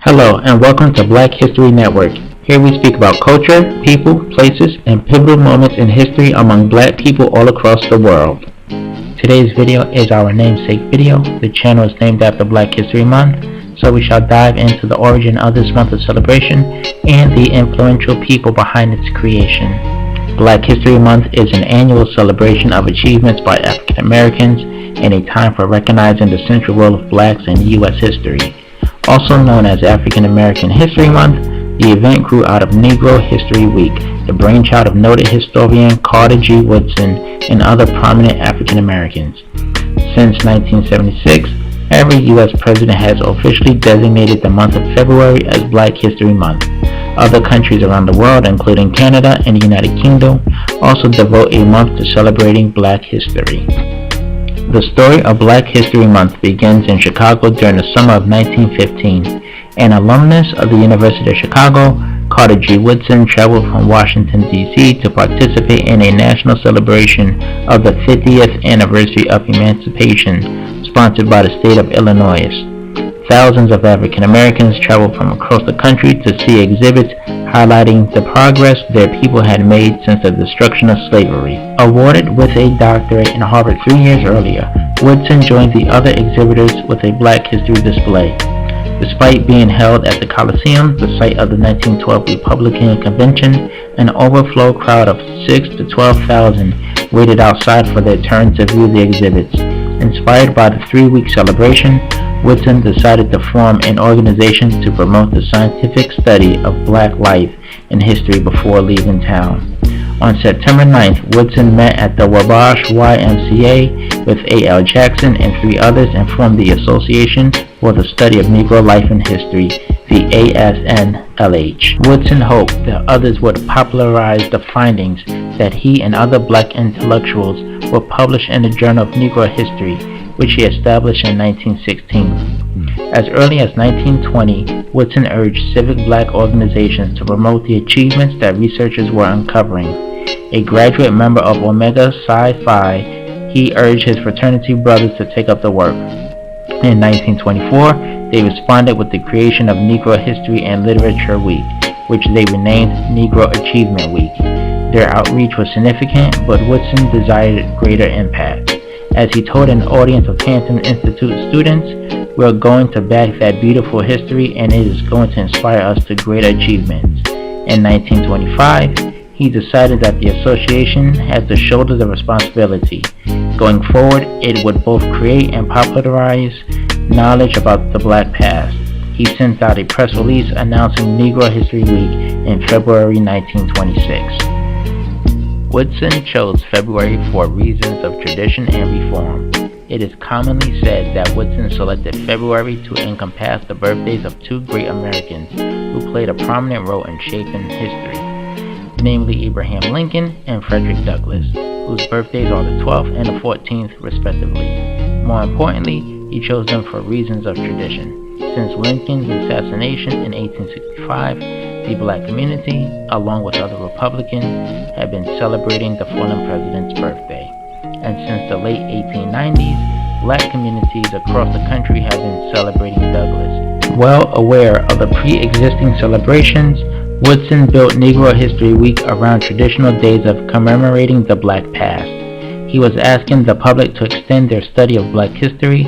Hello and welcome to Black History Network. Here we speak about culture, people, places, and pivotal moments in history among Black people all across the world. Today's video is our namesake video. The channel is named after Black History Month, so we shall dive into the origin of this month of celebration and the influential people behind its creation. Black History Month is an annual celebration of achievements by African Americans and a time for recognizing the central role of blacks in U.S. history. Also known as African American History Month, the event grew out of Negro History Week, the brainchild of noted historian Carter G. Woodson and other prominent African Americans. Since 1976, every U.S. president has officially designated the month of February as Black History Month. Other countries around the world, including Canada and the United Kingdom, also devote a month to celebrating Black history. The story of Black History Month begins in Chicago during the summer of 1915. An alumnus of the University of Chicago, Carter G. Woodson traveled from Washington, D.C. to participate in a national celebration of the 50th anniversary of emancipation sponsored by the state of Illinois. Thousands of African Americans traveled from across the country to see exhibits highlighting the progress their people had made since the destruction of slavery. Awarded with a doctorate in Harvard 3 years earlier, Woodson joined the other exhibitors with a Black History display. Despite being held at the Coliseum, the site of the 1912 Republican Convention, an overflow crowd of 6,000 to 12,000 waited outside for their turn to view the exhibits. Inspired by the 3-week celebration, Woodson decided to form an organization to promote the scientific study of Black life and history before leaving town. On September 9th, Woodson met at the Wabash YMCA with A.L. Jackson and 3 others and formed the Association for the Study of Negro Life and History, the ASNLH. Woodson hoped that others would popularize the findings that he and other Black intellectuals would publish in the Journal of Negro History, which he established in 1916. As early as 1920, Woodson urged civic Black organizations to promote the achievements that researchers were uncovering. A graduate member of Omega Psi Phi, he urged his fraternity brothers to take up the work. In 1924, they responded with the creation of Negro History and Literature Week, which they renamed Negro Achievement Week. Their outreach was significant, but Woodson desired greater impact. As he told an audience of Hampton Institute students, "We're going to back that beautiful history and it is going to inspire us to greater achievements." In 1925, he decided that the association had to shoulder the responsibility. Going forward, it would both create and popularize knowledge about the Black past. He sent out a press release announcing Negro History Week in February 1926. Woodson chose February for reasons of tradition and reform. It is commonly said that Woodson selected February to encompass the birthdays of 2 great Americans who played a prominent role in shaping history, namely Abraham Lincoln and Frederick Douglass, whose birthdays are the 12th and the 14th respectively. More importantly, he chose them for reasons of tradition. Since Lincoln's assassination in 1865, the Black community, along with other Republicans, had been celebrating the fallen president's birthday. And since the late 1890s, Black communities across the country have been celebrating Douglass. Well aware of the pre-existing celebrations, Woodson built Negro History Week around traditional days of commemorating the Black past. He was asking the public to extend their study of Black history,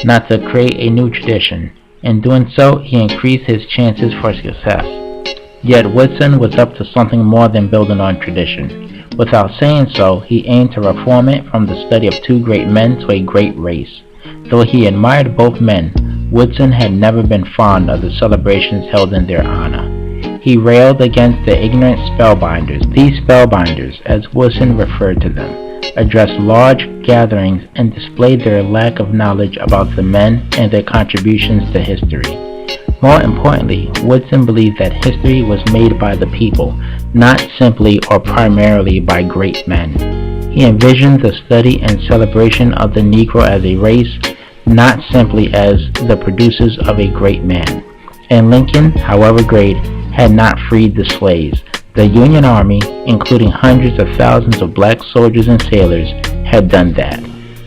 not to create a new tradition. In doing so, he increased his chances for success. Yet Woodson was up to something more than building on tradition. Without saying so, he aimed to reform it from the study of 2 great men to a great race. Though he admired both men, Woodson had never been fond of the celebrations held in their honor. He railed against the ignorant spellbinders. These spellbinders, as Woodson referred to them, addressed large gatherings and displayed their lack of knowledge about the men and their contributions to history. More importantly, Woodson believed that history was made by the people, not simply or primarily by great men. He envisioned the study and celebration of the Negro as a race, not simply as the producers of a great man. And Lincoln, however great, had not freed the slaves. The Union Army, including hundreds of thousands of Black soldiers and sailors, had done that.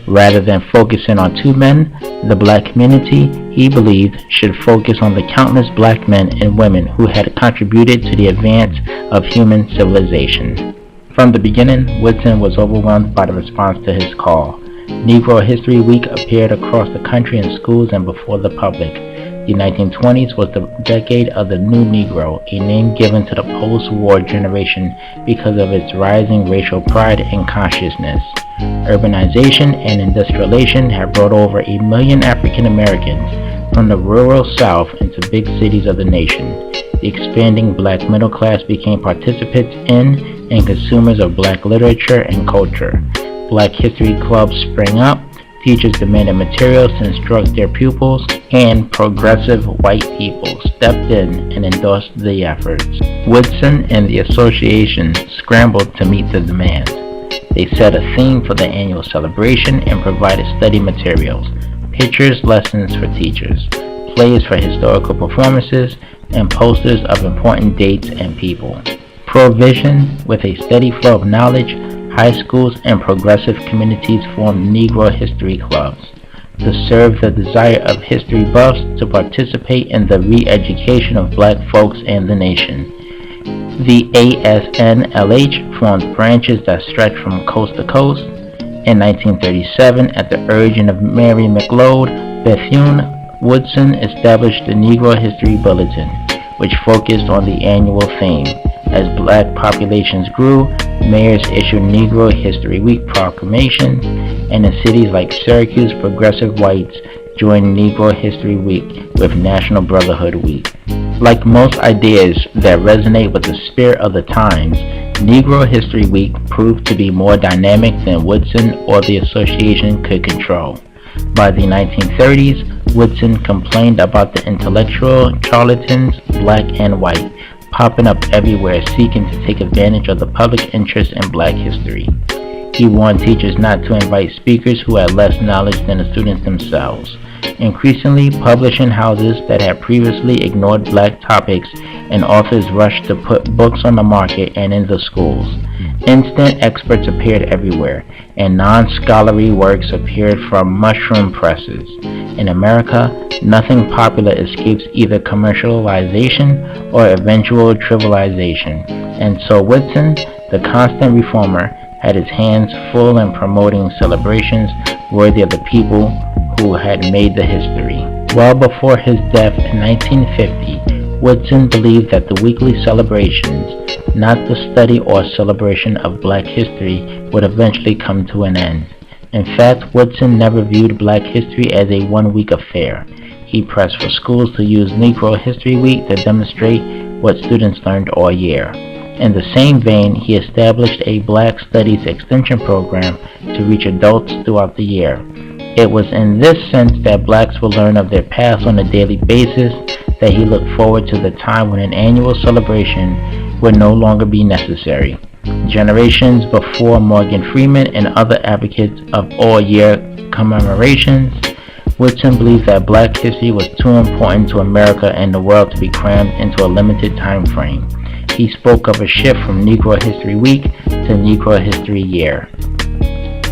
Rather than focusing on two men, the black community, he believed, should focus on the countless black men and women who had contributed to the advance of human civilization. From the beginning, Woodson was overwhelmed by the response to his call. Negro History Week appeared across the country in schools and before the public. The 1920s was the decade of the New Negro, a name given to the post-war generation because of its rising racial pride and consciousness. Urbanization and industrialization had brought over 1 million African Americans from the rural South into big cities of the nation. The expanding black middle class became participants in and consumers of black literature and culture. Black history clubs sprang up, teachers demanded materials to instruct their pupils, and progressive white people stepped in and endorsed the efforts. Woodson and the association scrambled to meet the demand. They set a theme for the annual celebration and provided study materials, pictures, lessons for teachers, plays for historical performances, and posters of important dates and people. Provision, with a steady flow of knowledge, high schools and progressive communities formed Negro History Clubs to serve the desire of history buffs to participate in the re-education of black folks and the nation. The ASNLH formed branches that stretched from coast to coast. In 1937, at the urging of Mary McLeod Bethune, Woodson established the Negro History Bulletin, which focused on the annual theme. As black populations grew, mayors issued Negro History Week proclamations, and in cities like Syracuse, progressive whites joined Negro History Week with National Brotherhood Week. Like most ideas that resonate with the spirit of the times, Negro History Week proved to be more dynamic than Woodson or the association could control. By the 1930s, Woodson complained about the intellectual charlatans, black and white, popping up everywhere seeking to take advantage of the public interest in black history. He warned teachers not to invite speakers who had less knowledge than the students themselves. Increasingly, publishing houses that had previously ignored black topics and authors rushed to put books on the market and in the schools. Instant experts appeared everywhere, and non-scholarly works appeared from mushroom presses. In America, nothing popular escapes either commercialization or eventual trivialization, and so Woodson, the constant reformer, had his hands full in promoting celebrations worthy of the people who had made the history. Well before his death in 1950, Woodson believed that the weekly celebrations, not the study or celebration of black history, would eventually come to an end. In fact, Woodson never viewed black history as a one-week affair. He pressed for schools to use Negro History Week to demonstrate what students learned all year. In the same vein, he established a Black Studies Extension program to reach adults throughout the year. It was in this sense that blacks would learn of their past on a daily basis that he looked forward to the time when an annual celebration would no longer be necessary. Generations before Morgan Freeman and other advocates of all-year commemorations, Woodson believed that black history was too important to America and the world to be crammed into a limited time frame. He spoke of a shift from Negro History Week to Negro History Year.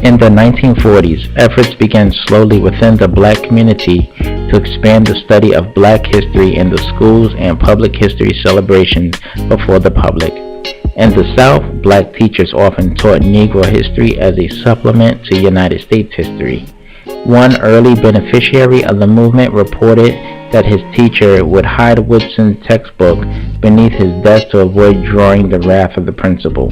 In the 1940s, efforts began slowly within the black community to expand the study of black history in the schools and public history celebrations before the public. In the South, black teachers often taught Negro history as a supplement to United States history. One early beneficiary of the movement reported that his teacher would hide Woodson's textbook beneath his desk to avoid drawing the wrath of the principal.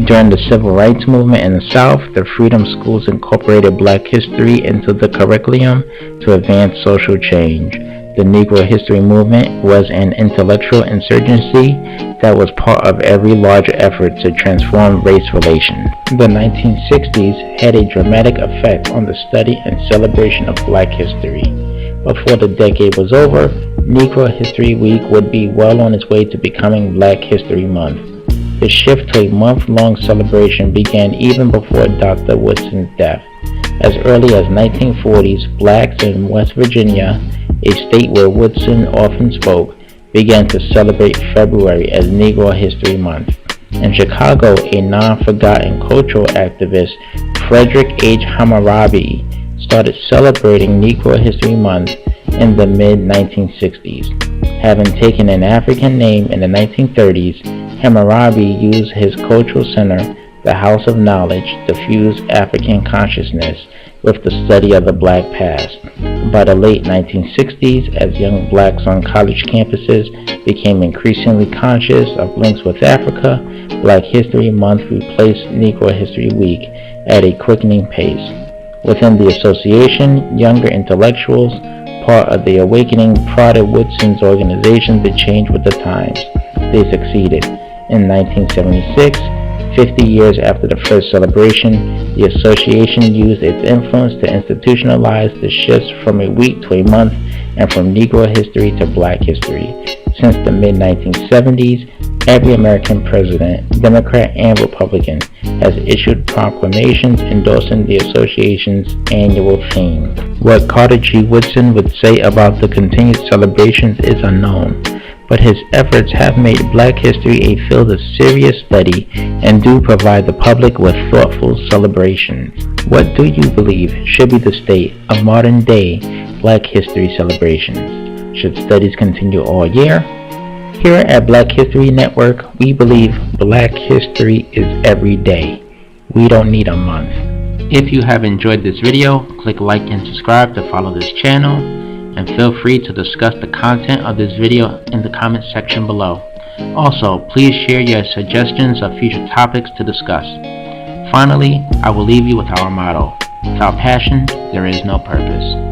During the Civil Rights Movement in the South, the Freedom Schools incorporated black history into the curriculum to advance social change. The Negro History Movement was an intellectual insurgency that was part of every larger effort to transform race relations. The 1960s had a dramatic effect on the study and celebration of black history. Before the decade was over, Negro History Week would be well on its way to becoming Black History Month. The shift to a month-long celebration began even before Dr. Woodson's death. As early as 1940s, blacks in West Virginia, a state where Woodson often spoke, began to celebrate February as Negro History Month. In Chicago, a non-forgotten cultural activist, Frederick H. Hammurabi, started celebrating Negro History Month in the mid-1960s. Having taken an African name in the 1930s, Hammurabi used his cultural center, the House of Knowledge, to fuse African consciousness with the study of the Black past. By the late 1960s, as young blacks on college campuses became increasingly conscious of links with Africa, Black History Month replaced Negro History Week at a quickening pace. Within the association, younger intellectuals, part of the Awakening, prodded Woodson's organization to change with the times. They succeeded. In 1976, 50 years after the first celebration, the association used its influence to institutionalize the shifts from a week to a month and from Negro history to Black history. Since the mid-1970s, every American president, Democrat and Republican, has issued proclamations endorsing the association's annual theme. What Carter G. Woodson would say about the continued celebrations is unknown, but his efforts have made Black history a field of serious study and do provide the public with thoughtful celebrations. What do you believe should be the state of modern-day Black history celebrations? Should studies continue all year? Here at Black History Network, we believe Black history is every day. We don't need a month. If you have enjoyed this video, click like and subscribe to follow this channel, and feel free to discuss the content of this video in the comment section below. Also, please share your suggestions of future topics to discuss. Finally, I will leave you with our motto: without passion, there is no purpose.